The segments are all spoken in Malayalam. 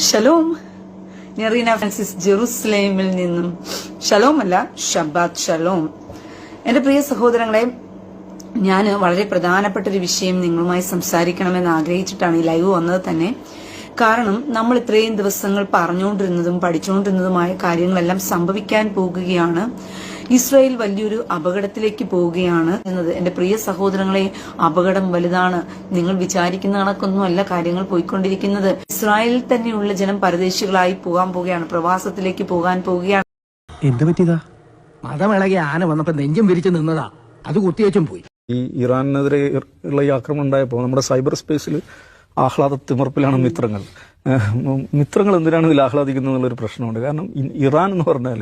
ഷലോം. നെറീന ഫ്രാൻസിസ് ജെറുസലേമിൽ നിന്നും. ഷലോം അല്ല, ഷബ്ബാത്ത് ഷലോം. എന്റെ പ്രിയ സഹോദരങ്ങളെ, ഞാൻ വളരെ പ്രധാനപ്പെട്ട ഒരു വിഷയം നിങ്ങളുമായി സംസാരിക്കണമെന്ന് ആഗ്രഹിച്ചിട്ടാണ് ഈ ലൈവ് വന്നത് തന്നെ. കാരണം നമ്മൾ ഇത്രയും ദിവസങ്ങൾ പറഞ്ഞുകൊണ്ടിരുന്നതും പഠിച്ചുകൊണ്ടിരുന്നതുമായ കാര്യങ്ങളെല്ലാം സംഭവിക്കാൻ പോകുകയാണ്. ഇസ്രായേൽ വലിയൊരു അപകടത്തിലേക്ക് പോവുകയാണ് എന്നത് എന്റെ പ്രിയ സഹോദരങ്ങളെ, അപകടം വലുതാണ്. നിങ്ങൾ വിചാരിക്കുന്ന കണക്കൊന്നും അല്ല കാര്യങ്ങൾ പോയിക്കൊണ്ടിരിക്കുന്നത്. ഇസ്രായേലിൽ തന്നെയുള്ള ജനം പരദേശികളായി പോകാൻ പോവുകയാണ്, പ്രവാസത്തിലേക്ക് പോകാൻ പോവുകയാണ്. എന്ത് പറ്റിയതാ? മതമിളകി ആന വന്നപ്പോ നെഞ്ചും വിരിച്ചു നിന്നതാ, അത് കുത്തിവെച്ചും പോയി. ഈ ഇറാനെതിരെ ഉള്ള ഈ ആക്രമണം ഉണ്ടായപ്പോൾ നമ്മുടെ സൈബർ സ്പേസിൽ ആഹ്ലാദ തിമർപ്പിലാണ് മിത്രങ്ങൾ. മിത്രങ്ങൾ എന്തിനാണ് ഇതിൽ ആഹ്ലാദിക്കുന്നത് എന്നുള്ളൊരു പ്രശ്നമുണ്ട്. കാരണം ഇറാൻ എന്ന് പറഞ്ഞാൽ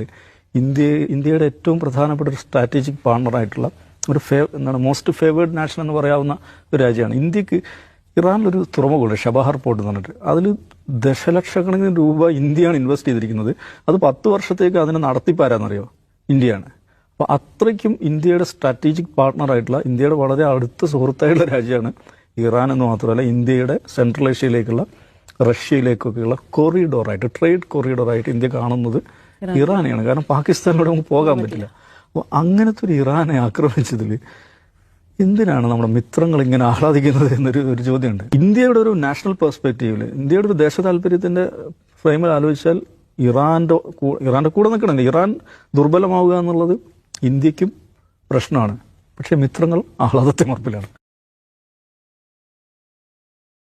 ഇന്ത്യയുടെ ഏറ്റവും പ്രധാനപ്പെട്ട ഒരു സ്ട്രാറ്റജിക് പാർട്ണറായിട്ടുള്ള ഒരു മോസ്റ്റ് ഫേവേർഡ് നാഷൻ എന്ന് പറയാവുന്ന ഒരു രാജ്യമാണ്. ഇന്ത്യക്ക് ഇറാനിലൊരു തുറമുഖമുണ്ട്, ഷബഹാർ പോർട്ട് എന്ന് പറഞ്ഞിട്ട്. അതിൽ ദശലക്ഷക്കണക്കിന് രൂപ ഇന്ത്യയാണ് ഇൻവെസ്റ്റ് ചെയ്തിരിക്കുന്നത്. അത് 10 വർഷത്തേക്ക് അതിനെ നടത്തിപ്പാരാന്നറിയോ? ഇന്ത്യയാണ്. അപ്പോൾ അത്രയ്ക്കും ഇന്ത്യയുടെ സ്ട്രാറ്റജിക് പാർട്ണറായിട്ടുള്ള, ഇന്ത്യയുടെ വളരെ അടുത്ത സുഹൃത്തായിട്ടുള്ള രാജ്യമാണ് ഇറാൻ എന്ന് മാത്രമല്ല, ഇന്ത്യയുടെ സെൻട്രൽ ഏഷ്യയിലേക്കുള്ള, റഷ്യയിലേക്കൊക്കെയുള്ള കോറിഡോറായിട്ട്, ട്രേഡ് കോറിഡോറായിട്ട് ഇന്ത്യ കാണുന്നത് ഇറാനെയാണ്. കാരണം പാകിസ്ഥാനിലൂടെ നമുക്ക് പോകാൻ പറ്റില്ല. അപ്പോൾ അങ്ങനത്തെ ഒരു ഇറാനെ ആക്രമിച്ചതിൽ എന്തിനാണ് നമ്മുടെ മിത്രങ്ങൾ ഇങ്ങനെ ആഹ്ലാദിക്കുന്നത് എന്നൊരു ചോദ്യമുണ്ട്. ഇന്ത്യയുടെ ഒരു നാഷണൽ പെർസ്പെക്റ്റീവിൽ, ഇന്ത്യയുടെ ഒരു ദേശ താല്പര്യത്തിന്റെ ഫ്രെയിമിൽ ആലോചിച്ചാൽ ഇറാന്റെ കൂടെ നിൽക്കണമെങ്കിൽ ഇറാൻ ദുർബലമാവുക എന്നുള്ളത് ഇന്ത്യക്കും പ്രശ്നമാണ്. പക്ഷേ മിത്രങ്ങൾ ആഹ്ലാദത്തിമർപ്പിലാണ്.